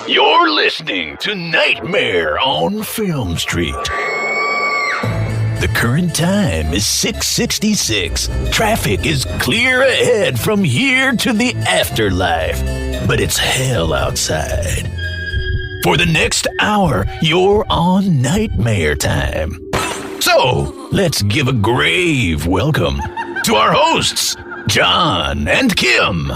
You're listening to Nightmare on Film Street. The current time is 6:66. Traffic is clear ahead from here to the afterlife, but it's hell outside. For the next hour, you're on Nightmare time. So, let's give a grave welcome to our hosts, John and Kim.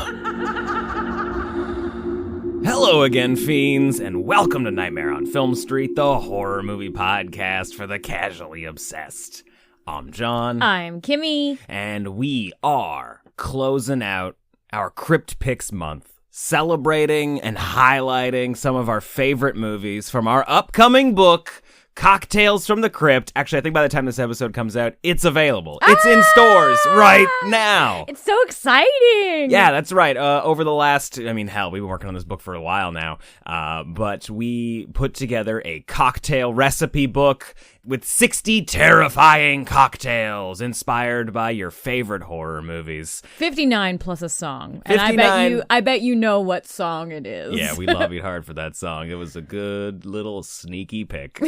Hello again, fiends, and welcome to Nightmare on Film Street, the horror movie podcast for the casually obsessed. I'm John. I'm Kimmi. And we are closing out our Crypt Picks month, celebrating and highlighting some of our favorite movies from our upcoming book, Cocktails From The Crypt. Actually, I think by the time this episode comes out, it's available. It's in stores right now. It's so exciting. Yeah, that's right. Over the last, we've been working on this book for a while now, but we put together a cocktail recipe book with 60 terrifying cocktails inspired by your favorite horror movies. 59 plus a song. 59. And I bet you know what song it is. Yeah, we lobbied hard for that song. It was a good little sneaky pick.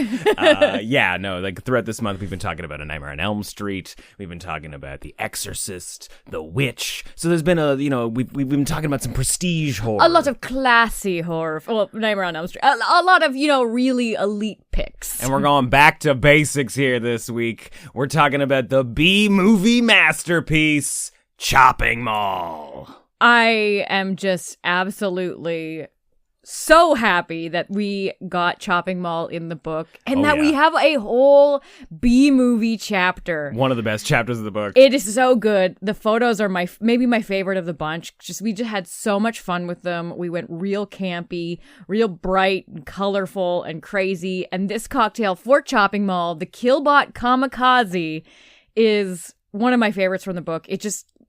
Throughout this month, we've been talking about A Nightmare on Elm Street. We've been talking about The Exorcist, The Witch. So there's been we've been talking about some prestige horror. A lot of classy horror. Well, Nightmare on Elm Street. A lot of, really elite picks. And we're going back to basics here this week. We're talking about the B-movie masterpiece, Chopping Mall. I am just absolutely so happy that we got Chopping Mall in the book and we have a whole B-movie chapter. One of the best chapters of the book. It is so good. The photos are maybe my favorite of the bunch. We just had so much fun with them. We went real campy, real bright and colorful and crazy. And this cocktail for Chopping Mall, the Killbot Kamikaze, is one of my favorites from the book.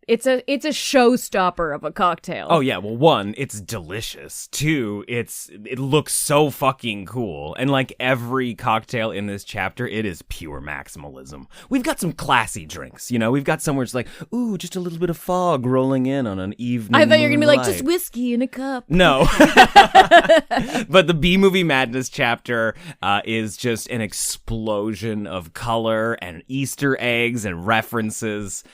It's a showstopper of a cocktail. Oh yeah, well, one, it's delicious. Two, it looks so fucking cool. And like every cocktail in this chapter, it is pure maximalism. We've got some classy drinks, We've got some where it's like, ooh, just a little bit of fog rolling in on an evening. I thought you were gonna be like, moonlight. just whiskey in a cup. No. But the B-Movie Madness chapter is just an explosion of color and Easter eggs and references.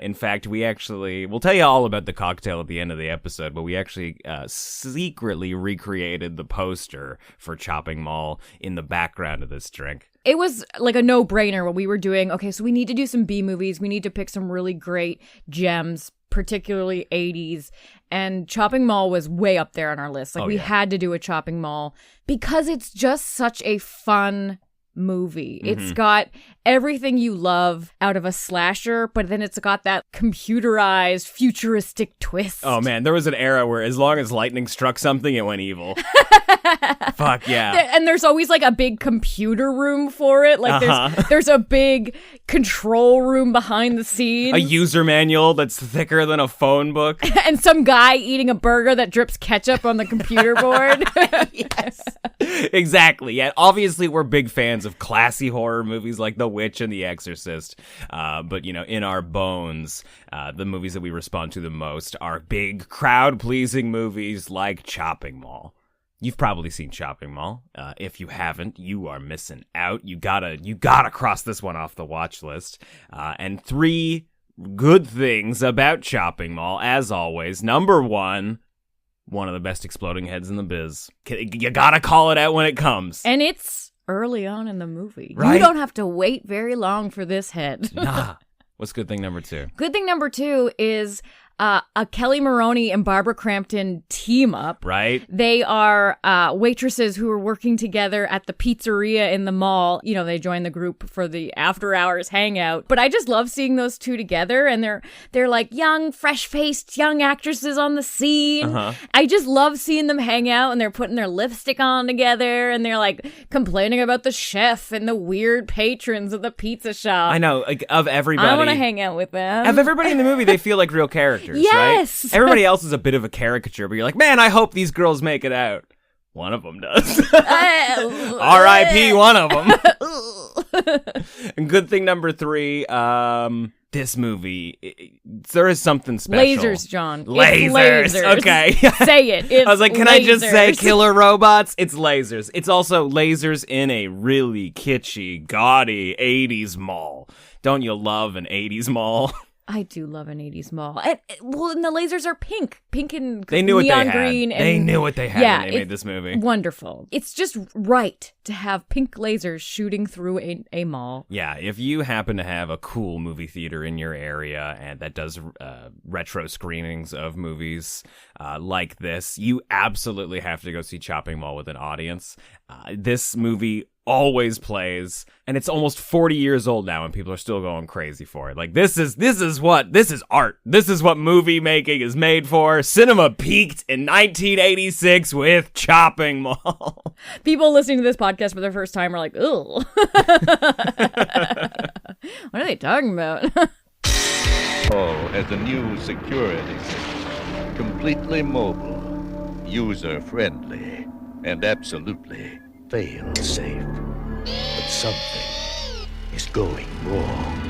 In fact, we'll tell you all about the cocktail at the end of the episode, but we actually secretly recreated the poster for Chopping Mall in the background of this drink. It was like a no-brainer when we were doing, okay, so we need to do some B-movies. We need to pick some really great gems, particularly 80s. And Chopping Mall was way up there on our list. We had to do a Chopping Mall because it's just such a fun movie. Mm-hmm. It's got everything you love out of a slasher, but then it's got that computerized, futuristic twist. Oh man, there was an era where as long as lightning struck something, it went evil. Fuck yeah. And there's always like a big computer room for it. There's a big control room behind the scenes. A user manual that's thicker than a phone book. And some guy eating a burger that drips ketchup on the computer board. Yes. Exactly. Yeah, obviously we're big fans of classy horror movies like The Witch and The Exorcist. But in our bones, the movies that we respond to the most are big crowd-pleasing movies like Chopping Mall. You've probably seen Chopping Mall. If you haven't, you are missing out. You gotta cross this one off the watch list. And 3 good things about Chopping Mall, as always. Number 1, one of the best exploding heads in the biz. You gotta call it out when it comes. And it's early on in the movie. Right? You don't have to wait very long for this head. Nah. What's good thing number 2? Good thing number 2 is a Kelly Maroney and Barbara Crampton team up. Right. They are waitresses who are working together at the pizzeria in the mall. They join the group for the after hours hangout. But I just love seeing those two together, and they're like young, fresh-faced young actresses on the scene. Uh-huh. I just love seeing them hang out, and they're putting their lipstick on together, and they're like complaining about the chef and the weird patrons of the pizza shop. I know, like of everybody. I want to hang out with them. Of everybody in the movie, they feel like real characters. Yes. Right? Everybody else is a bit of a caricature, but you're like, man, I hope these girls make it out. One of them does. R.I.P. one of them. And good thing number 3, this movie, there is something special. Lasers, John. Lasers. It's lasers. Okay. Say it. It's I was like, can lasers. I just say killer robots? It's lasers. It's also lasers in a really kitschy, gaudy 80s mall. Don't you love an 80s mall? I do love an 80s mall. And the lasers are pink and They knew what neon they had. green. And, They knew what they had when they made this movie. Wonderful. It's just right to have pink lasers shooting through a mall. Yeah, if you happen to have a cool movie theater in your area and that does retro screenings of movies like this, you absolutely have to go see Chopping Mall with an audience. This movie always plays, and it's almost 40 years old now and people are still going crazy for it. Like, this is art. This is what movie making is made for. Cinema peaked in 1986 with Chopping Mall. People listening to this podcast for the first time are like, "Ugh." What are they talking about? As a new security system, completely mobile, user-friendly, and absolutely fail-safe. But something is going wrong.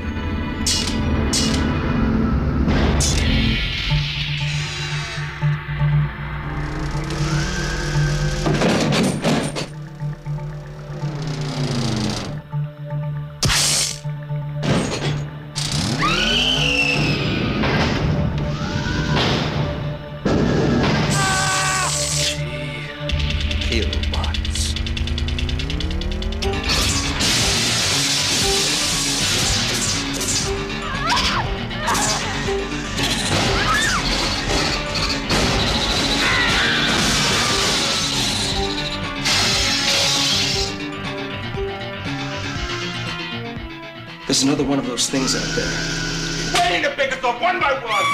Killbots. There's another one of those things out there. Waiting to pick us off one by one!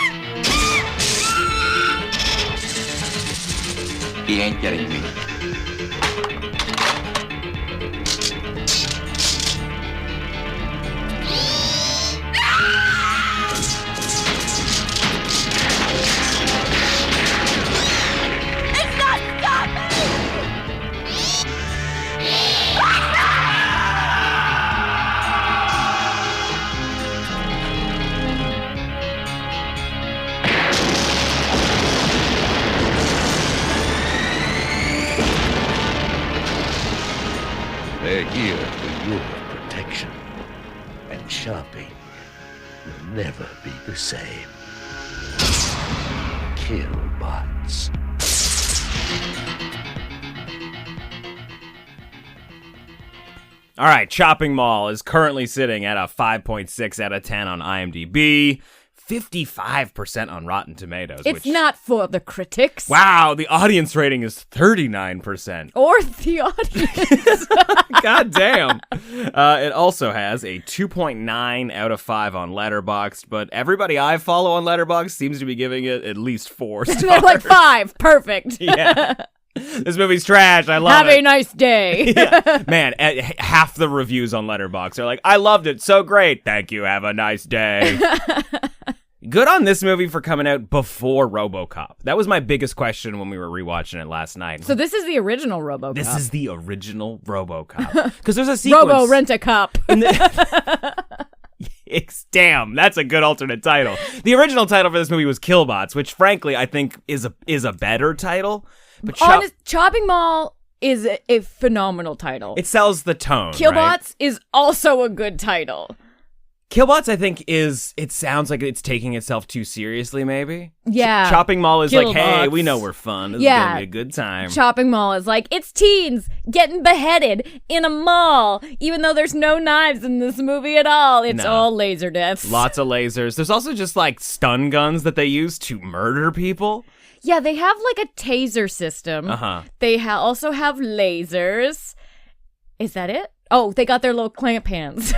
He ain't getting me. It's not stopping! They're here for your protection. And shopping will never be the same. Killbots. All right, Chopping Mall is currently sitting at a 5.6 out of 10 on IMDb, 55% on Rotten Tomatoes. It's not for the critics. Wow, the audience rating is 39%. Or the audience. God damn. It also has a 2.9 out of 5 on Letterboxd, but everybody I follow on Letterboxd seems to be giving it at least 4 stars. They're like 5. Perfect. Yeah. This movie's trash. I love Have it. a nice day. Yeah. Man, half the reviews on Letterboxd are like, I loved it. So great. Thank you. Have a nice day. Good on this movie for coming out before RoboCop. That was my biggest question when we were rewatching it last night. So this is the original RoboCop. This is the original RoboCop. Because there's a sequence. Robo Rent a Cop. Damn, that's a good alternate title. The original title for this movie was Killbots, which frankly I think is a better title. But Chopping Mall is a phenomenal title. it sells the tone. Killbots right? is also a good title. Killbots, I think, it sounds like it's taking itself too seriously, maybe. Yeah. Chopping Mall is like, hey, Killbots. we know we're fun. This is Yeah. going to be a good time. Chopping Mall is like, it's teens getting beheaded in a mall, even though there's no knives in this movie at all. It's No. all laser deaths. Lots of lasers. There's also just like stun guns that they use to murder people. Yeah, they have like a taser system. Uh-huh. They also have lasers. Is that it? Oh, they got their little clamp hands.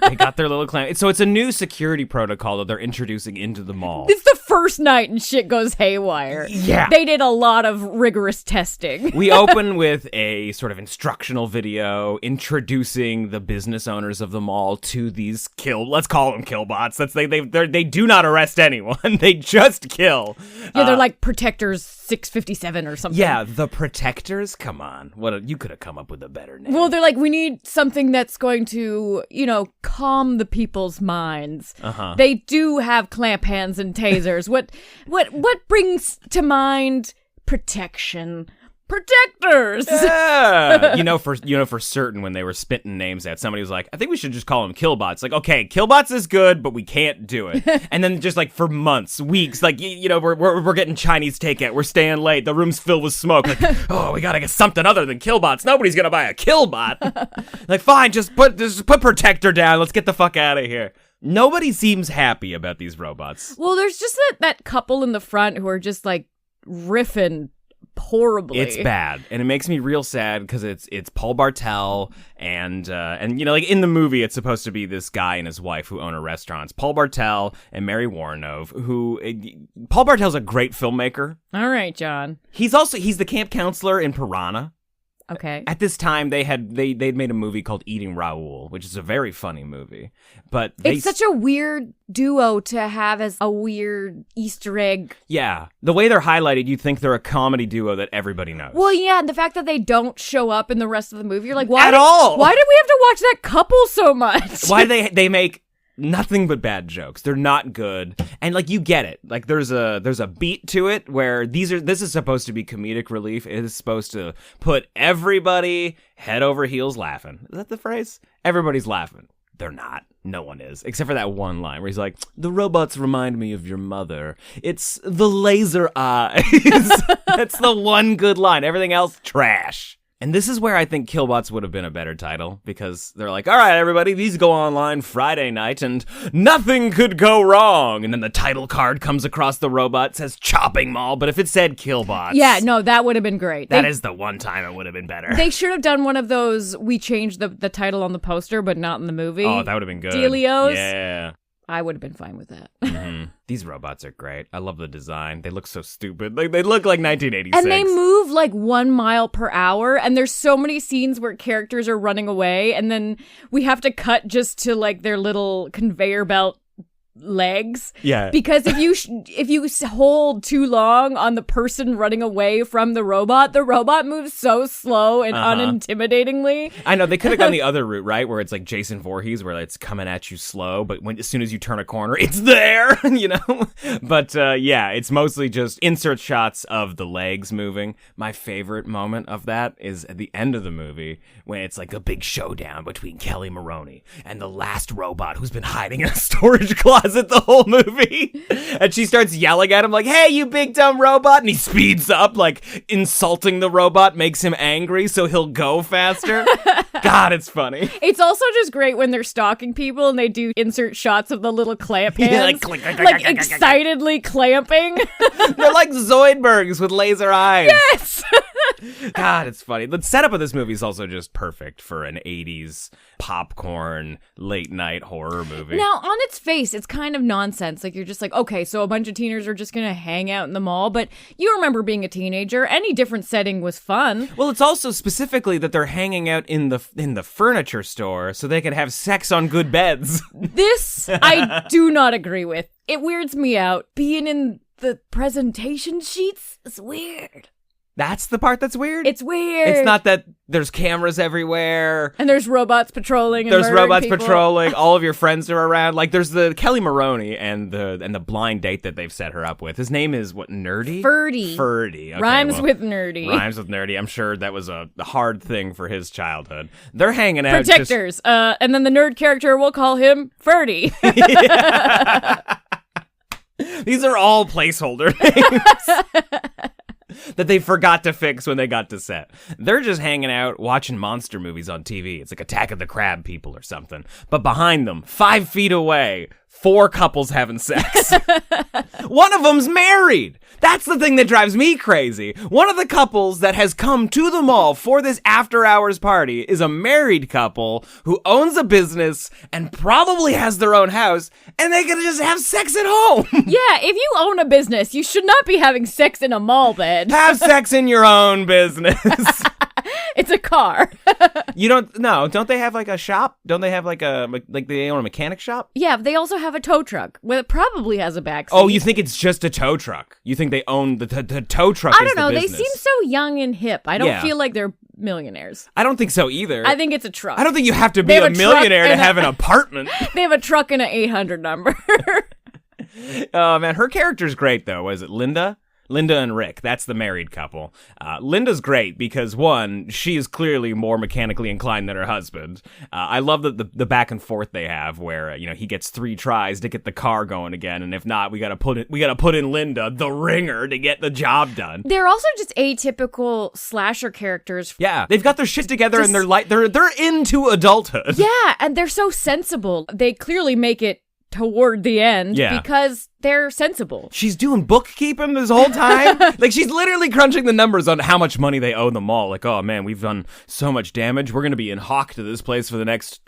They got their little clamp. So it's a new security protocol that they're introducing into the mall. It's the first night and shit goes haywire. Yeah. They did a lot of rigorous testing. We open with a sort of instructional video introducing the business owners of the mall to these let's call them Killbots. They do not arrest anyone. They just kill. Yeah, they're like Protectors 657 or something. Yeah, the Protectors? Come on. You could have come up with a better name. Well, they're like, we need something that's going to, calm the people's minds. Uh-huh. They do have clamp hands and tasers. What brings to mind protection? Protectors. Yeah. For certain when they were spitting names out, somebody was like, I think we should just call them Killbots. Like, okay, Killbots is good, but we can't do it. And then just like for months, weeks, like, we're getting Chinese takeout. We're staying late. The room's filled with smoke. Like, oh, we gotta get something other than Killbots. Nobody's gonna buy a Killbot. Like, fine, just put Protector down. Let's get the fuck out of here. Nobody seems happy about these robots. Well, there's just that couple in the front who are just like riffing horribly. It's bad, and it makes me real sad because it's Paul Bartel and like in the movie it's supposed to be this guy and his wife who own a restaurant. It's Paul Bartel and Mary Warrenov. Paul Bartel's a great filmmaker. All right, John. He's the camp counselor in Piranha. Okay. At this time, they'd made a movie called Eating Raoul, which is a very funny movie. But it's such a weird duo to have as a weird Easter egg. Yeah. The way they're highlighted, you'd think they're a comedy duo that everybody knows. Well, yeah, and the fact that they don't show up in the rest of the movie, you're like, why At all? Why did we have to watch that couple so much? Why they make nothing but bad jokes. They're not good. And like you get it. Like there's a beat to it where this is supposed to be comedic relief. It is supposed to put everybody head over heels laughing. Is that the phrase? Everybody's laughing. They're not. No one is. Except for that one line where he's like, the robots remind me of your mother. It's the laser eyes. That's the one good line. Everything else, trash. And this is where I think Killbots would have been a better title, because they're like, all right, everybody, these go online Friday night, and nothing could go wrong. And then the title card comes across the robot, says Chopping Mall, but if it said Killbots... Yeah, no, that would have been great. That is the one time it would have been better. They should have done one of those, we changed the title on the poster, but not in the movie. Oh, that would have been good. Dealios. Yeah. I would have been fine with that. Mm-hmm. These robots are great. I love the design. They look so stupid. Like they look like 1986. And they move like 1 mile per hour. And there's so many scenes where characters are running away, and then we have to cut just to like their little conveyor belt legs. Yeah. Because if you hold too long on the person running away from the robot moves so slow and unintimidatingly. I know, they could have gone the other route, right? Where it's like Jason Voorhees, where it's coming at you slow, but as soon as you turn a corner, it's there, you know? But yeah, it's mostly just insert shots of the legs moving. My favorite moment of that is at the end of the movie, when it's like a big showdown between Kelly Maroney and the last robot who's been hiding in a storage closet the whole movie. And she starts yelling at him like, hey, you big dumb robot. And he speeds up, like insulting the robot makes him angry, so he'll go faster. God, it's funny. It's also just great when they're stalking people and they do insert shots of the little clamp hands. Yeah, like, click, like excitedly clamping. They're like Zoidbergs with laser eyes. Yes! God, it's funny. The setup of this movie is also just perfect for an 80s popcorn late night horror movie. Now, on its face, it's kind of nonsense. Like, you're just like, okay, so a bunch of teenagers are just gonna hang out in the mall. But you remember being a teenager. Any different setting was fun. Well, it's also specifically that they're hanging out in the furniture store so they can have sex on good beds. This, I do not agree with. It weirds me out. Being in the presentation sheets is weird. That's the part that's weird? It's weird. It's not that there's cameras everywhere. And there's robots patrolling and there's robots people. Patrolling. All of your friends are around. Like, there's the Kelly Maroney and the blind date that they've set her up with. His name is, what, Nerdy? Ferdy. Okay, Rhymes with nerdy. Rhymes with nerdy. I'm sure that was a hard thing for his childhood. They're hanging out. Protectors. And then the nerd character, we'll call him Ferdy. These are all placeholder names. That they forgot to fix when they got to set. They're just hanging out watching monster movies on TV. It's like Attack of the Crab People or something. But behind them, 5 feet away, 4 couples having sex. One of them's married. That's the thing that drives me crazy. One of the couples that has come to the mall for this after-hours party is a married couple who owns a business and probably has their own house, and they can just have sex at home. Yeah, if you own a business, you should not be having sex in a mall bed. Have sex in your own business. It's a car. Don't they have like a shop? Don't they have like they own a mechanic shop? Yeah, they also have a tow truck. Well, it probably has a backseat. Oh, you think it's just a tow truck? You think they own the tow truck? I don't know. They seem so young and hip. I don't feel like they're millionaires. I don't think so either. I think it's a truck. I don't think you have to be a millionaire to have an apartment. They have a truck and an 800 number. Oh, man. Her character's great, though. Was it Linda? Linda and Rick, that's the married couple. Linda's great because, one, she is clearly more mechanically inclined than her husband. I love the back and forth they have where, he gets 3 tries to get the car going again, and if not, we gotta put in Linda, the ringer, to get the job done. They're also just atypical slasher characters. Yeah, they've got their shit together and they're into adulthood. Yeah, and they're so sensible. They clearly make it toward the end because they're sensible. She's doing bookkeeping this whole time. Like, she's literally crunching the numbers on how much money they owe the mall. Like, oh man, we've done so much damage. We're going to be in hawk to this place for the next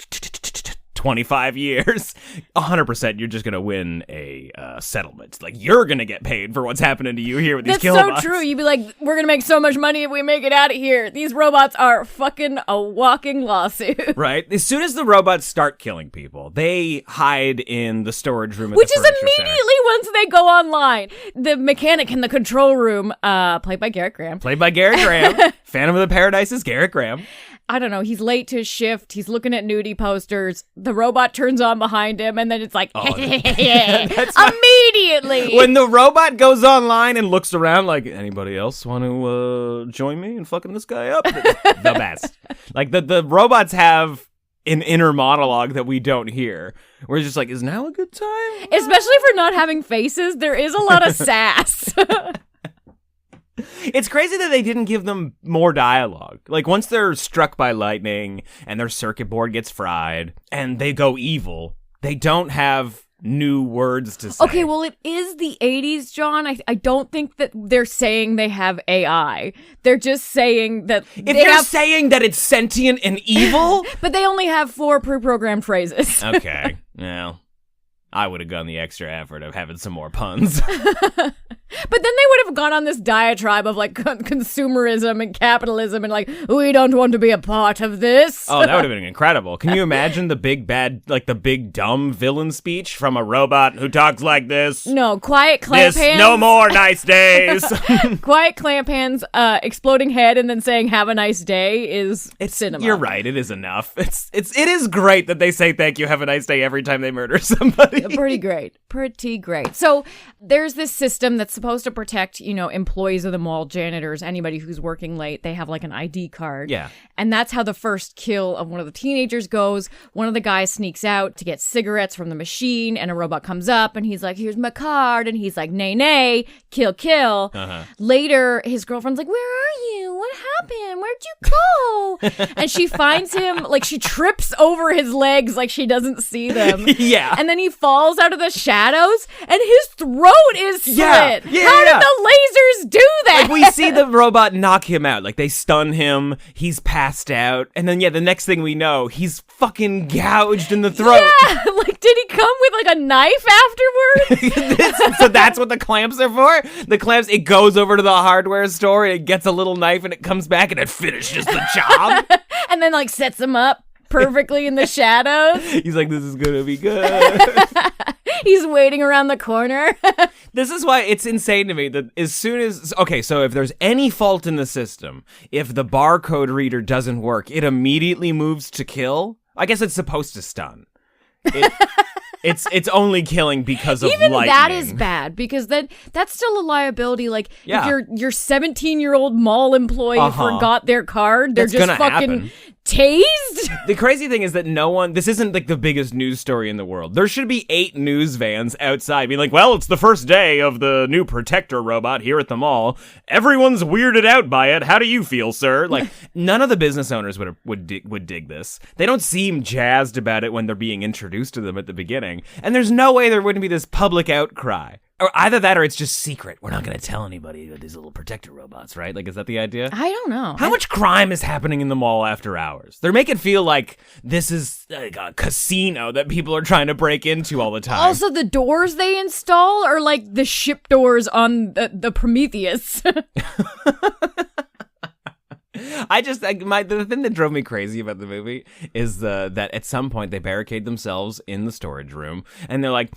25 years. 100% you're just going to win a settlement. Like, you're going to get paid for what's happening to you here with these Killbots. That's so true. You'd be like, we're going to make so much money if we make it out of here. These robots are fucking a walking lawsuit. Right? As soon as the robots start killing people, they hide in the storage room at Which the is immediately once they go online. The mechanic in the control room, played by Garrett Graham. Phantom of the Paradise is Garrett Graham. I don't know, he's late to his shift, he's looking at nudie posters, the robot turns on behind him, and then it's like, immediately! When the robot goes online and looks around like, anybody else want to join me in fucking this guy up? The best. Like, the robots have an inner monologue that we don't hear. We're just like, is now a good time? Especially for not having faces, there is a lot of sass. It's crazy that they didn't give them more dialogue. Like, once they're struck by lightning and their circuit board gets fried and they go evil, they don't have new words to say. Okay, well, it is the 80s, John. I don't think that they're saying they have AI. They're just saying that saying that it's sentient and evil? But they only have 4 pre-programmed phrases. Okay, well, I would have gone the extra effort of having some more puns. But then they would have gone on this diatribe of like consumerism and capitalism and like, we don't want to be a part of this. Oh, that would have been incredible. Can you imagine the big bad, like the big dumb villain speech from a robot who talks like this? No, quiet clamp hands. No more nice days. Quiet clamp hands, exploding head, and then saying "Have a nice day" it's cinema. You're right. It is enough. It is great that they say thank you, have a nice day every time they murder somebody. Pretty great. So there's this system that's supposed to protect, employees of the mall, janitors, anybody who's working late. They have like an ID card. Yeah. And that's how the first kill of one of the teenagers goes. One of the guys sneaks out to get cigarettes from the machine, and a robot comes up and he's like, here's my card. And he's like, nay, kill. Uh-huh. Later, his girlfriend's like, where are you? What happened? Where'd you go? And she finds him, like she trips over his legs like she doesn't see them. Yeah. And then he falls out of the shadows and his throat is slit. Yeah. How did the lasers do that? Like, we see the robot knock him out. Like, they stun him. He's passed out. And then, the next thing we know, he's fucking gouged in the throat. Yeah. Like, did he come with, like, a knife afterwards? So that's what the clamps are for? The clamps, it goes over to the hardware store, and it gets a little knife, and it comes back, and it finishes the job. And then, like, sets him up perfectly in the shadows. He's like, this is gonna be good. He's waiting around the corner. This is why it's insane to me that as soon as... Okay, so if there's any fault in the system, if the barcode reader doesn't work, it immediately moves to kill. I guess it's supposed to stun. It's only killing because of even lightning. That is bad because that's still a liability. Like if your 17-year-old mall employee forgot their card, they're that's just gonna fucking happen. tased? The crazy thing is that this isn't like the biggest news story in the world. There should be 8 news vans outside being like, well, it's the first day of the new Protector robot here at the mall. Everyone's weirded out by it. How do you feel, sir? Like, none of the business owners would dig this. They don't seem jazzed about it when they're being introduced to them at the beginning. And there's no way there wouldn't be this public outcry. Or either that or it's just secret. We're not going to tell anybody about these little Protector robots, right? Like, is that the idea? I don't know. How much crime is happening in the mall after hours? They make it feel like this is like a casino that people are trying to break into all the time. Also, the doors they install are like the ship doors on the Prometheus. The thing that drove me crazy about the movie is that at some point they barricade themselves in the storage room and they're like,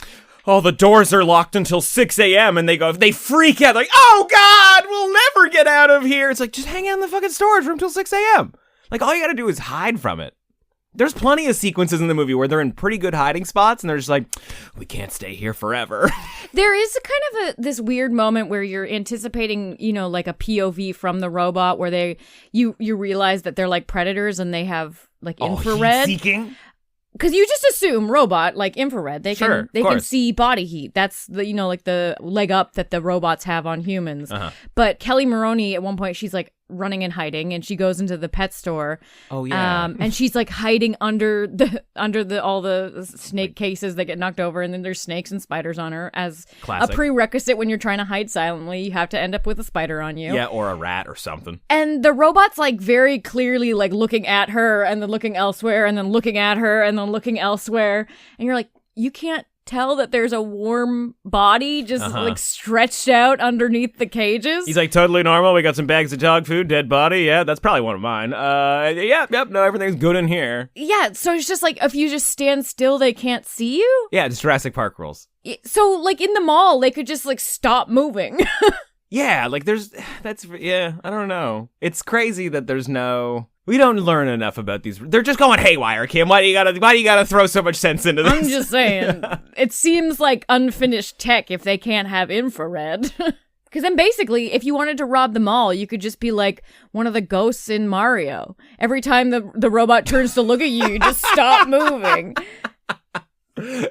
oh, the doors are locked until 6 a.m. And they freak out like, oh God, we'll never get out of here. It's like, just hang out in the fucking storage room till 6 a.m. Like, all you gotta do is hide from it. There's plenty of sequences in the movie where they're in pretty good hiding spots and they're just like, we can't stay here forever. There is a kind of this weird moment where you're anticipating, like a POV from the robot where you realize that they're like predators and they have like infrared. Heat-seeking? Because you just assume robot, like infrared, they can see body heat. That's the like the leg up that the robots have on humans. Uh-huh. But Kelly Maroney at one point she's like running and hiding, and she goes into the pet store. Oh yeah, and she's like hiding under all the snake cases that get knocked over, and then there's snakes and spiders on her as Classic. A prerequisite when you're trying to hide silently. You have to end up with a spider on you. Yeah, or a rat or something. And the robot's like very clearly like looking at her and then looking elsewhere and then looking at her and then looking elsewhere, and you're like, you can't tell that there's a warm body just like stretched out underneath the cages. He's like, totally normal. We got some bags of dog food, dead body. Yeah, that's probably one of mine. No, everything's good in here. Yeah, so it's just like if you just stand still, they can't see you. Yeah, it's Jurassic Park rules. So like in the mall, they could just like stop moving. Yeah, like I don't know. It's crazy that we don't learn enough about these. They're just going haywire, Kim. Why do you gotta throw so much sense into this? I'm just saying. It seems like unfinished tech if they can't have infrared. Because then basically, if you wanted to rob the mall, you could just be like one of the ghosts in Mario. Every time the robot turns to look at you, you just stop moving.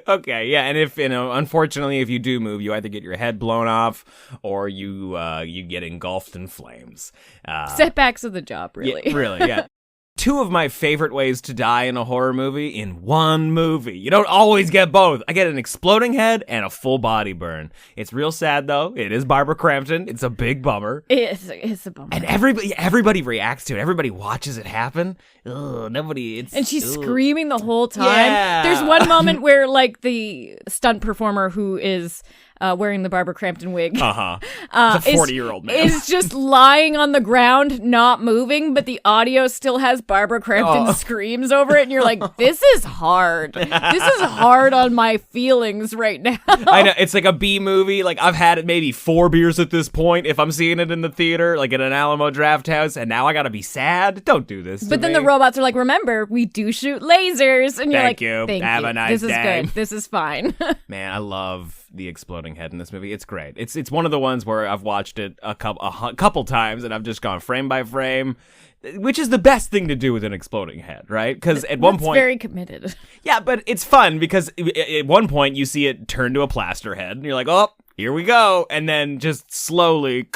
Okay, yeah, and if unfortunately, if you do move, you either get your head blown off or you get engulfed in flames. Setbacks of the job, really. Yeah, really, yeah. 2 of my favorite ways to die in a horror movie in one movie. You don't always get both. I get an exploding head and a full body burn. It's real sad, though. It is Barbara Crampton. It's a big bummer. It's a bummer. And everybody reacts to it. Everybody watches it happen. Ugh, and she's screaming the whole time. Yeah. There's one moment where, like, the stunt performer who is wearing the Barbara Crampton wig. It's a 40-year-old man. Is just lying on the ground, not moving, but the audio still has Barbara Crampton screams over it, and you're like, this is hard. This is hard on my feelings right now. I know, it's like a B movie. Like, I've had maybe 4 beers at this point if I'm seeing it in the theater, like in an Alamo Draft House, and now I gotta be sad? Don't do this But then the robots are like, remember, we do shoot lasers, and you're Thank like, you. Thank Have you. a nice This day. is good. This is fine. Man, I love the exploding head in this movie. It's great. It's one of the ones where I've watched it a couple times and I've just gone frame by frame, which is the best thing to do with an exploding head, right? Because at one point, very committed. Yeah, but it's fun because at one point you see it turn to a plaster head and you're like, oh, here we go, and then just slowly,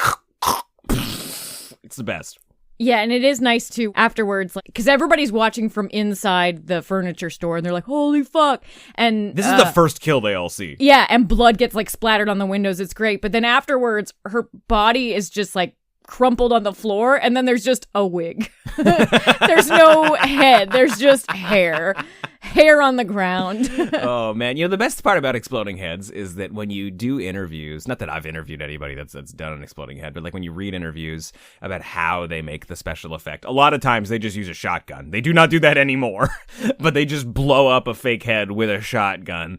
it's the best. Yeah, and it is nice to afterwards, like, because everybody's watching from inside the furniture store, and they're like, "Holy fuck!" And this is the first kill they all see. Yeah, and blood gets like splattered on the windows. It's great, but then afterwards, her body is just like crumpled on the floor, and then there's just a wig. There's no head. There's just hair on the ground. Oh man, the best part about exploding heads is that when you do interviews, not that I've interviewed anybody that's done an exploding head, but like when you read interviews about how they make the special effect, a lot of times they just use a shotgun. They do not do that anymore, but they just blow up a fake head with a shotgun,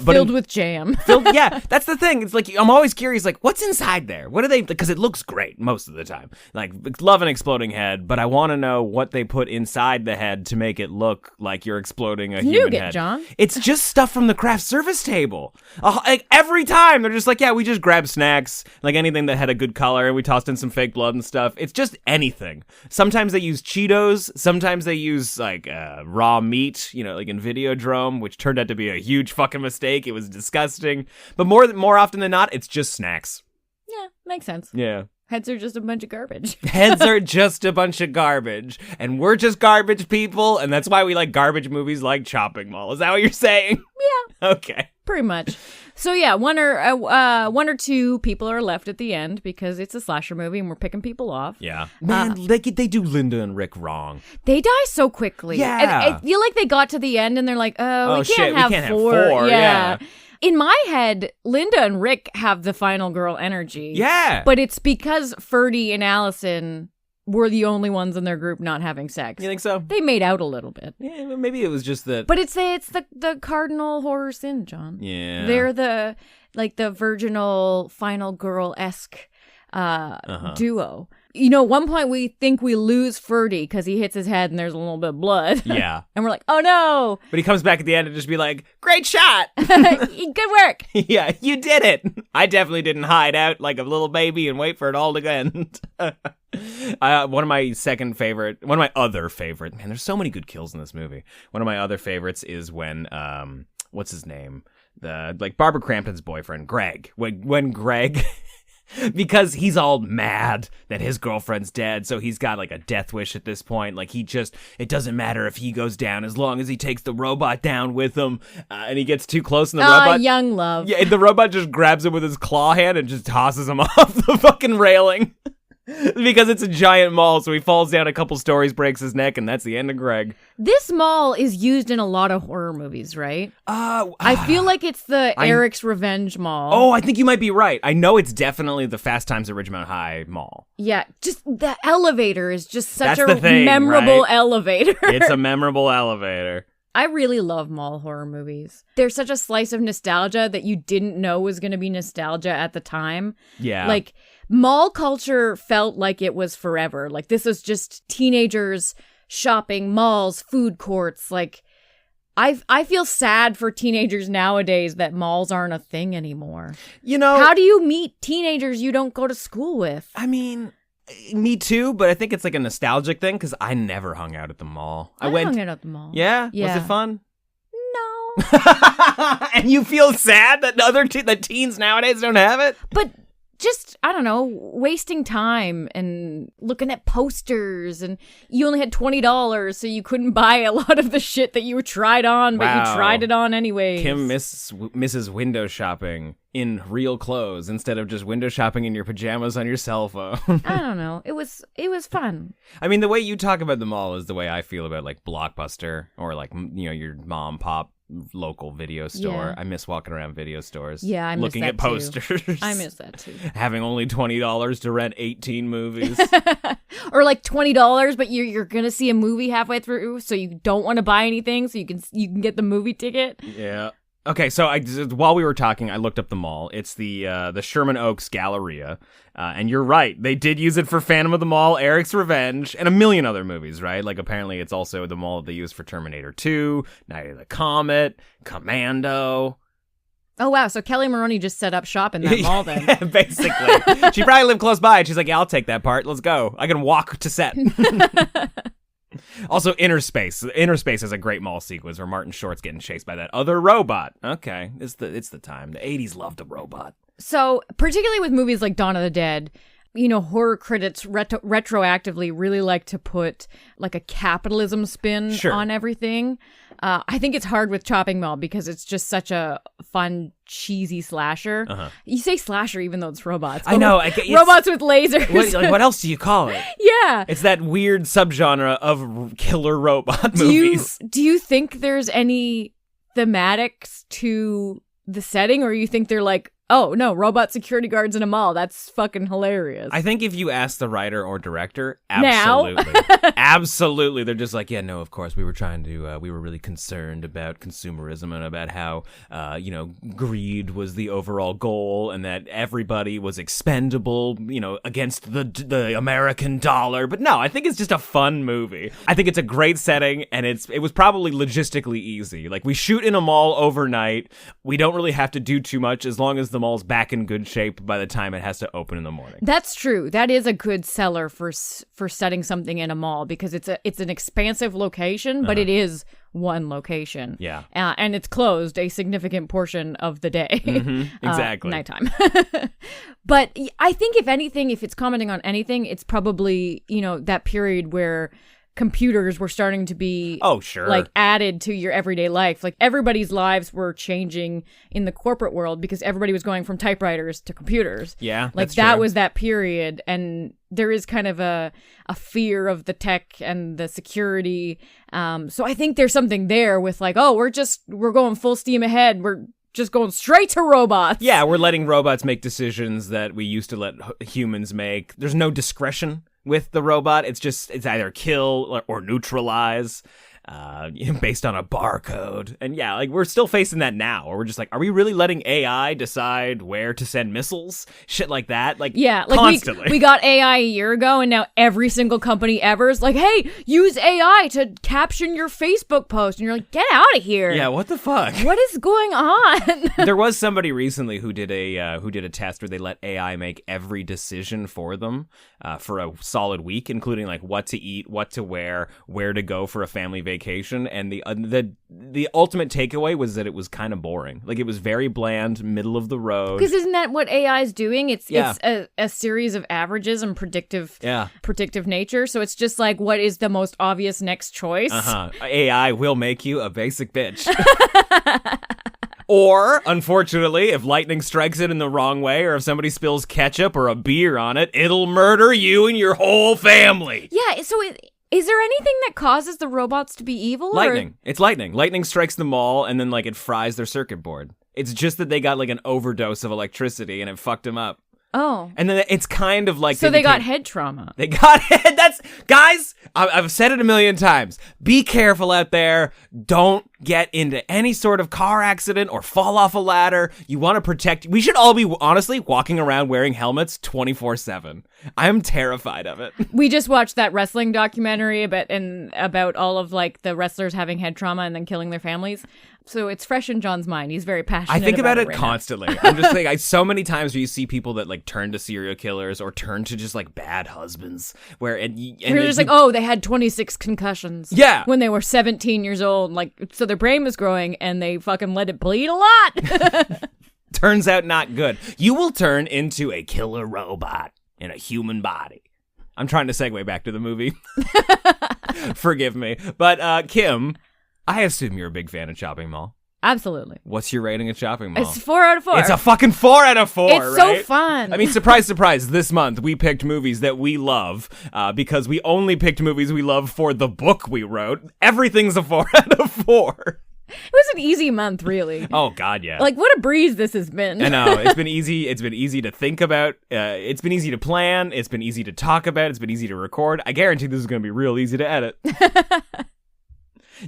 filled with jam. Yeah, that's the thing. It's like I'm always curious, like what's inside there? What are they? Because it looks great most of the time. Like, love an exploding head, but I want to know what they put inside the head to make it look like you're exploding shaping a human nougat, head. John. It's just stuff from the craft service table. Like every time they're just like, yeah, we just grabbed snacks, like anything that had a good color, and we tossed in some fake blood and stuff. It's just anything. Sometimes they use Cheetos. Sometimes they use like raw meat, like in Videodrome, which turned out to be a huge fucking mistake. It was disgusting. But more often than not, it's just snacks. Yeah, makes sense. Yeah. Heads are just a bunch of garbage. Heads are just a bunch of garbage, and we're just garbage people, and that's why we like garbage movies like Chopping Mall. Is that what you're saying? Yeah. Okay. Pretty much. So yeah, one or two people are left at the end because it's a slasher movie and we're picking people off. Yeah. Man, they do Linda and Rick wrong. They die so quickly. Yeah. I feel like they got to the end and they're like, oh, we can't have four. Have four. Yeah. In my head, Linda and Rick have the final girl energy. Yeah. But it's because Ferdy and Allison were the only ones in their group not having sex. You think so? They made out a little bit. Yeah, maybe it was just that. But it's the cardinal horror sin, John. Yeah. They're the virginal final girl-esque duo. At one point we think we lose Ferdy because he hits his head and there's a little bit of blood. Yeah. And we're like, oh no. But he comes back at the end and just be like, great shot. Good work. Yeah, you did it. I definitely didn't hide out like a little baby and wait for it all to end. One of my other favorite, man, there's so many good kills in this movie. One of my other favorites is when, what's his name? Barbara Crampton's boyfriend, Greg. When Greg... because he's all mad that his girlfriend's dead, so he's got like a death wish at this point. Like it doesn't matter if he goes down as long as he takes the robot down with him. And he gets too close, and the robot, young love. Yeah, the robot just grabs him with his claw hand and just tosses him off the fucking railing. Because it's a giant mall, so he falls down a couple stories, breaks his neck, and that's the end of Greg. This mall is used in a lot of horror movies, right? I feel like it's the Eric's Revenge Mall. Oh, I think you might be right. I know it's definitely the Fast Times at Ridgemont High Mall. Yeah, just the elevator is just such That's a the thing, memorable right? elevator. It's a memorable elevator. I really love mall horror movies. They're such a slice of nostalgia that you didn't know was going to be nostalgia at the time. Yeah. Like, mall culture felt like it was forever. Like, this was just teenagers shopping, malls, food courts. Like, I feel sad for teenagers nowadays that malls aren't a thing anymore. How do you meet teenagers you don't go to school with? I mean... Me too, but I think it's like a nostalgic thing because I never hung out at the mall. I hung out at the mall. Yeah? Yeah. Was it fun? No. And you feel sad that that teens nowadays don't have it? But just, I don't know, wasting time and looking at posters, and you only had $20, so you couldn't buy a lot of the shit that you tried on, but you tried it on anyway. Kim misses window shopping in real clothes instead of just window shopping in your pajamas on your cell phone. I don't know. It was fun. I mean, the way you talk about the mall is the way I feel about like Blockbuster or like, your mom pop local video store. Yeah. I miss walking around video stores. Yeah, I miss looking that at posters. Too. I miss that too. Having only $20 to rent 18 movies. Or like $20, but you're gonna see a movie halfway through, so you don't want to buy anything, so you can get the movie ticket. Yeah. Okay, so while we were talking, I looked up the mall. It's the Sherman Oaks Galleria, and you're right. They did use it for Phantom of the Mall, Eric's Revenge, and a million other movies, right? Like, apparently it's also the mall that they used for Terminator 2, Night of the Comet, Commando. Oh, wow. So Kelly Maroney just set up shop in that mall then. Yeah, basically. She probably lived close by, and she's like, yeah, I'll take that part. Let's go. I can walk to set. Also, Inner Space. Inner Space is a great mall sequence where Martin Short's getting chased by that other robot. Okay, it's the time. The 80s loved a robot. So, particularly with movies like Dawn of the Dead, horror critics retroactively really like to put like a capitalism spin on everything. I think it's hard with Chopping Mall because it's just such a fun, cheesy slasher. Uh-huh. You say slasher even though it's robots. I know. Robots with lasers. What else do you call it? Yeah. It's that weird subgenre of killer robot movies. Do you think there's any thematics to the setting, or you think they're like Oh, no, robot security guards in a mall. That's fucking hilarious. I think if you ask the writer or director, Now? absolutely. Absolutely. They're just like, yeah, no, of course. We were really concerned about consumerism and about how, greed was the overall goal and that everybody was expendable, against the American dollar. But no, I think it's just a fun movie. I think it's a great setting, and it was probably logistically easy. Like, we shoot in a mall overnight. We don't really have to do too much as long as the mall's back in good shape by the time it has to open in the morning. That's true. That is a good seller for setting something in a mall because it's an expansive location, but it is one location. Yeah. And it's closed a significant portion of the day. Mm-hmm. Exactly. Nighttime. But I think if anything, if it's commenting on anything, it's probably, that period where computers were starting to be like added to your everyday life. Like everybody's lives were changing in the corporate world because everybody was going from typewriters to computers. Yeah, like that was that period, and there is kind of a fear of the tech and the security. So I think there's something there with like, oh, we're going full steam ahead. We're just going straight to robots. Yeah, we're letting robots make decisions that we used to let humans make. There's no discretion with the robot. It's either kill or neutralize, based on a barcode. And yeah, like we're still facing that now, or we're just like, are we really letting AI decide where to send missiles? Shit like that. Like, yeah, like constantly. We got AI a year ago, and now every single company ever is like, hey, use AI to caption your Facebook post. And you're like, get out of here. Yeah, what the fuck? What is going on? There was somebody recently who did a test where they let AI make every decision for them for a solid week, including like what to eat, what to wear, where to go for a family vacation, and the ultimate takeaway was that it was kind of boring. Like it was very bland, middle of the road. Because isn't that what AI is doing? It's a series of averages and predictive nature. So it's just like, what is the most obvious next choice? AI will make you a basic bitch. Or, unfortunately, if lightning strikes it in the wrong way, or if somebody spills ketchup or a beer on it, it'll murder you and your whole family. Yeah, so is there anything that causes the robots to be evil? Lightning. It's lightning. Lightning strikes the mall, and then, like, it fries their circuit board. It's just that they got, like, an overdose of electricity, and it fucked them up. Oh. And then it's kind of like... So they got head trauma. They got head... Guys, I've said it a million times. Be careful out there. Don't get into any sort of car accident or fall off a ladder. You want to protect... We should all be, honestly, walking around wearing helmets 24/7. I'm terrified of it. We just watched that wrestling documentary about all of, like, the wrestlers having head trauma and then killing their families. So it's fresh in John's mind. He's very passionate. I think about it right constantly. I'm just like, so many times where you see people that like turn to serial killers or turn to just like bad husbands, where you're just like, oh, they had 26 concussions. Yeah, when they were 17 years old, like, so their brain was growing and they fucking let it bleed a lot. Turns out not good. You will turn into a killer robot in a human body. I'm trying to segue back to the movie. Forgive me, but Kim, I assume you're a big fan of Chopping Mall. Absolutely. What's your rating at Chopping Mall? It's 4 out of 4. It's a fucking 4 out of 4, It's right? so fun. I mean, surprise, surprise, this month we picked movies that we love because we only picked movies we love for the book we wrote. Everything's a 4 out of 4. It was an easy month, really. Oh, God, yeah. Like, what a breeze this has been. I know. It's been easy. It's been easy to think about. It's been easy to plan. It's been easy to talk about. It's been easy to record. I guarantee this is going to be real easy to edit.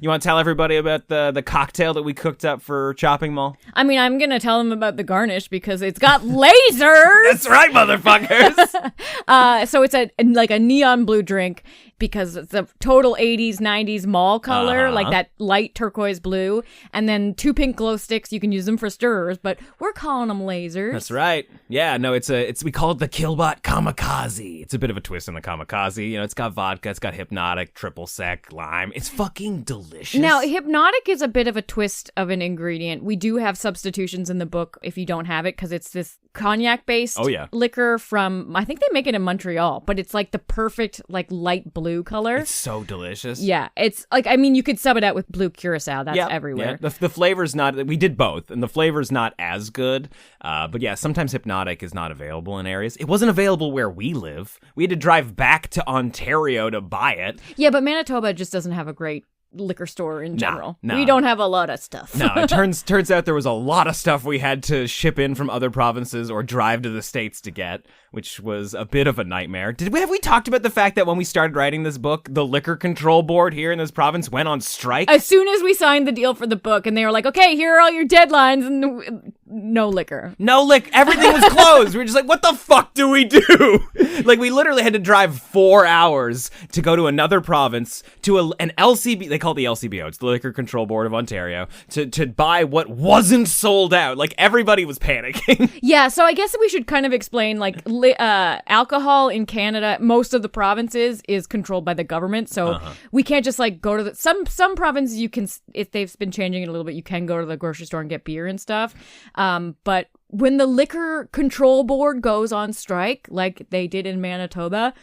You want to tell everybody about the cocktail that we cooked up for Chopping Mall? I mean, I'm going to tell them about the garnish because it's got lasers. That's right, motherfuckers. So it's a neon blue drink because it's a total 80s, 90s mall color, like that light turquoise blue. And then 2 pink glow sticks. You can use them for stirrers, but we're calling them lasers. That's right. Yeah, no, we call it the Killbot Kamikaze. It's a bit of a twist on the Kamikaze. You know, it's got vodka, it's got Hypnotic, triple sec, lime. It's fucking delicious. Now, Hypnotic is a bit of a twist of an ingredient. We do have substitutions in the book if you don't have it, because it's this cognac-based liquor from, I think they make it in Montreal, but it's like the perfect, like, light blue color. It's so delicious. Yeah, it's like, I mean, you could sub it out with blue curacao. That's everywhere. Yeah. The flavor's not, we did both, and the flavor's not as good. But yeah, sometimes Hypnotic is not available in areas. It wasn't available where we live. We had to drive back to Ontario to buy it. Yeah, but Manitoba just doesn't have a great liquor store in general. no. We don't have a lot of stuff. No, it turns out there was a lot of stuff we had to ship in from other provinces or drive to the States to get, which was a bit of a nightmare. Have we talked about the fact that when we started writing this book, the liquor control board here in this province went on strike? As soon as we signed the deal for the book, and they were like, okay, here are all your deadlines, and no liquor. Everything was closed. We were just like, what the fuck do we do? Like, we literally had to drive 4 hours to go to another province, to an LCB, they call it the LCBO, it's the Liquor Control Board of Ontario, to buy what wasn't sold out. Like, everybody was panicking. Yeah, so I guess we should kind of explain, like, alcohol in Canada, most of the provinces is controlled by the government, so we can't just, like, go to the... Some provinces you can, if they've been changing it a little bit, you can go to the grocery store and get beer and stuff. But when the Liquor Control Board goes on strike, like they did in Manitoba,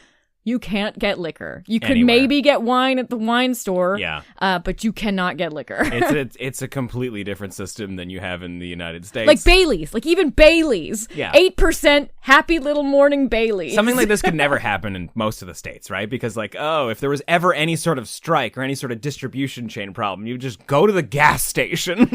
you can't get liquor. You could maybe get wine at the wine store, but you cannot get liquor. It's a completely different system than you have in the United States. Like Bailey's, like even Bailey's. Yeah. 8% happy little morning Bailey's. Something like this could never happen in most of the states, right? Because like, if there was ever any sort of strike or any sort of distribution chain problem, you would just go to the gas station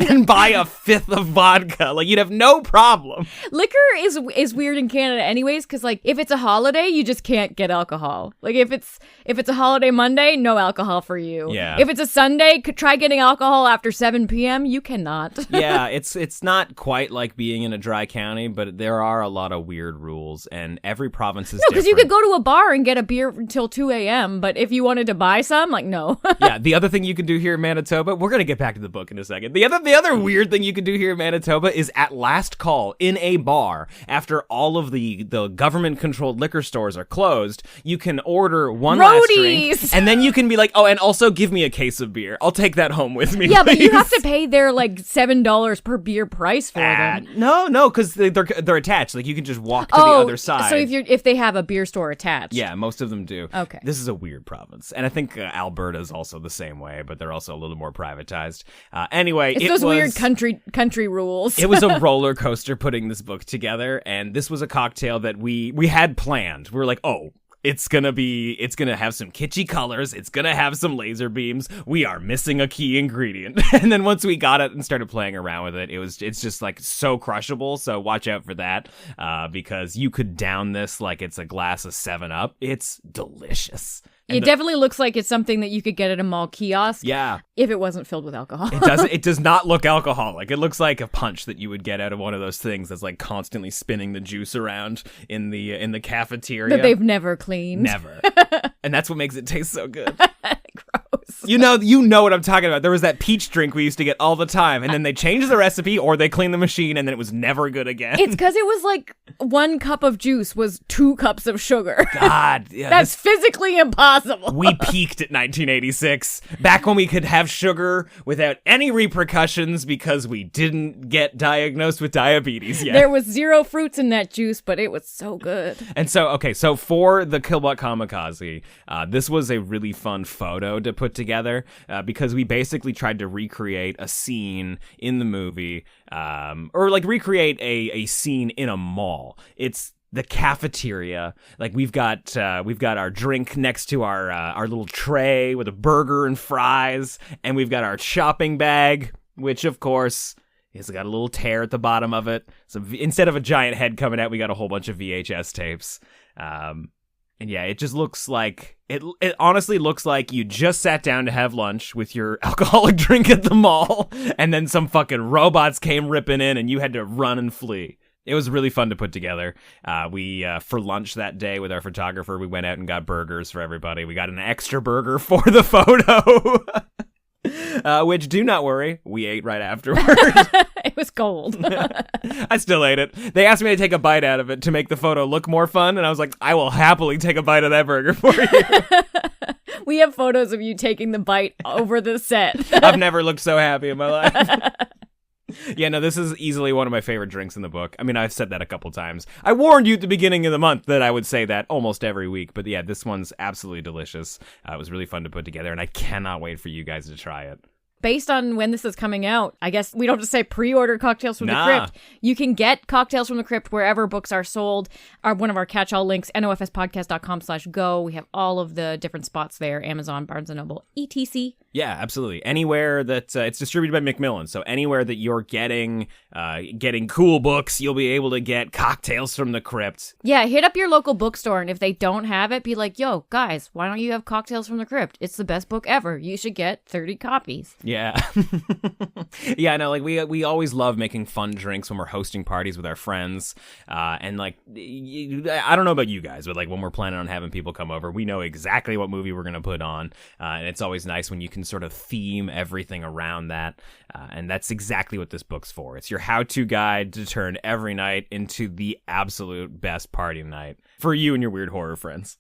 and buy a fifth of vodka. Like, you'd have no problem. Liquor is weird in Canada anyways, because like if it's a holiday, you just can't get alcohol. Like if it's a holiday Monday, no alcohol for you. Yeah. If it's a Sunday, could try getting alcohol after 7 p.m. You cannot. Yeah, it's not quite like being in a dry county, but there are a lot of weird rules, and every province is different. Because you could go to a bar and get a beer until 2 a.m., but if you wanted to buy some, like, no. Yeah, the other thing you can do here in Manitoba, we're going to get back to the book in a second. The other weird thing you can do here in Manitoba is at last call in a bar, after all of the government-controlled liquor stores are closed, you can order one last drink, and then you can be like, oh, and also give me a case of beer. I'll take that home with me, Yeah, please. but you have to pay their, like, $7 per beer price for them. No, because they're attached. Like, you can just walk to the other side. So if they have a beer store attached. Yeah, most of them do. Okay. This is a weird province. And I think Alberta is also the same way, but they're also a little more privatized. Anyway, it's those weird country rules. It was a roller coaster putting this book together, and this was a cocktail that we had planned. We were like, oh, it's gonna have some kitschy colors. It's gonna have some laser beams. We are missing a key ingredient. And then once we got it and started playing around with it, it's just like so crushable. So watch out for that, because you could down this like it's a glass of 7-Up. It's delicious. It definitely looks like it's something that you could get at a mall kiosk. Yeah. If it wasn't filled with alcohol. It does not look alcoholic. It looks like a punch that you would get out of one of those things that's like constantly spinning the juice around in the cafeteria. That they've never cleaned. Never. And that's what makes it taste so good. Gross. You know what I'm talking about. There was that peach drink we used to get all the time, and then they changed the recipe or they cleaned the machine, and then it was never good again. It's because it was like 1 cup of juice was 2 cups of sugar. God. Yeah, That's physically impossible. We peaked at 1986, back when we could have sugar without any repercussions because we didn't get diagnosed with diabetes yet. There was 0 fruits in that juice, but it was so good. And so for the Killbot Kamikaze, this was a really fun photo to put together, because we basically tried to recreate a scene in the movie, or like recreate a scene in a mall. It's the cafeteria. Like we've got our drink next to our little tray with a burger and fries, and we've got our shopping bag, which of course it's got a little tear at the bottom of it. So instead of a giant head coming out, we got a whole bunch of VHS tapes. And yeah, it just looks like it honestly looks like you just sat down to have lunch with your alcoholic drink at the mall, and then some fucking robots came ripping in and you had to run and flee. It was really fun to put together. We for lunch that day with our photographer, we went out and got burgers for everybody. We got an extra burger for the photo. Which, do not worry, we ate right afterwards. It was cold. I still ate it. They asked me to take a bite out of it to make the photo look more fun, and I was like, I will happily take a bite of that burger for you. We have photos of you taking the bite over the set. I've never looked so happy in my life. Yeah, no, this is easily one of my favorite drinks in the book. I mean, I've said that a couple times. I warned you at the beginning of the month that I would say that almost every week. But yeah, this one's absolutely delicious. It was really fun to put together, and I cannot wait for you guys to try it. Based on when this is coming out, I guess we don't have to say pre-order Cocktails from the Crypt. You can get Cocktails from the Crypt wherever books are sold. One of our catch-all links, nofspodcast.com/go. We have all of the different spots there, Amazon, Barnes & Noble, etc. Yeah, absolutely. Anywhere that it's distributed by Macmillan, so anywhere that you're getting cool books, you'll be able to get Cocktails from the Crypt. Yeah, hit up your local bookstore, and if they don't have it, be like, yo, guys, why don't you have Cocktails from the Crypt? It's the best book ever. You should get 30 copies. Yeah. Yeah, no, like we always love making fun drinks when we're hosting parties with our friends. And like, I don't know about you guys, but like when we're planning on having people come over, we know exactly what movie we're going to put on. And it's always nice when you can sort of theme everything around that. And that's exactly what this book's for. It's your how-to guide to turn every night into the absolute best party night for you and your weird horror friends.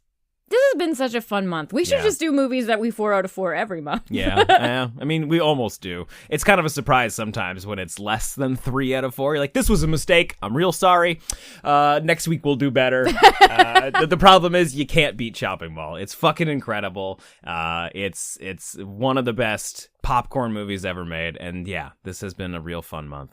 This has been such a fun month. We should just do movies that we 4 out of 4 every month. Yeah. I mean, we almost do. It's kind of a surprise sometimes when it's less than 3 out of 4. You're like, this was a mistake. I'm real sorry. Next week we'll do better. The problem is you can't beat Chopping Mall. It's fucking incredible. It's one of the best popcorn movies ever made. And yeah, this has been a real fun month.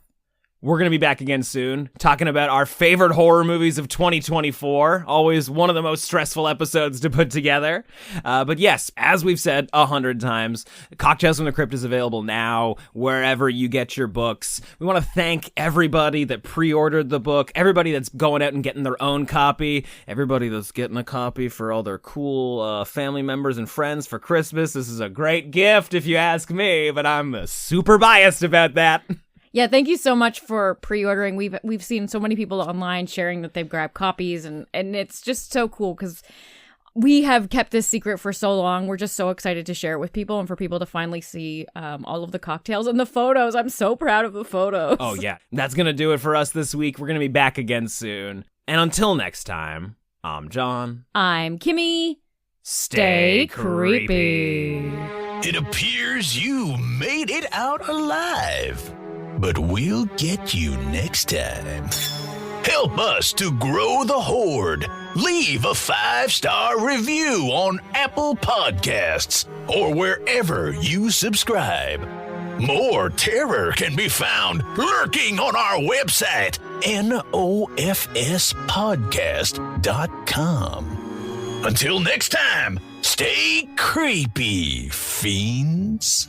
We're going to be back again soon, talking about our favorite horror movies of 2024. Always one of the most stressful episodes to put together. But yes, as we've said 100 times, Cocktails from the Crypt is available now, wherever you get your books. We want to thank everybody that pre-ordered the book, everybody that's going out and getting their own copy, everybody that's getting a copy for all their cool family members and friends for Christmas. This is a great gift, if you ask me, but I'm super biased about that. Yeah, thank you so much for pre-ordering. We've seen so many people online sharing that they've grabbed copies, and it's just so cool because we have kept this secret for so long. We're just so excited to share it with people and for people to finally see all of the cocktails and the photos. I'm so proud of the photos. Oh, yeah. That's going to do it for us this week. We're going to be back again soon. And until next time, I'm John. I'm Kimmi. Stay creepy. It appears you made it out alive. But we'll get you next time. Help us to grow the horde. Leave a 5-star review on Apple Podcasts or wherever you subscribe. More terror can be found lurking on our website, nofspodcast.com. Until next time, stay creepy, fiends.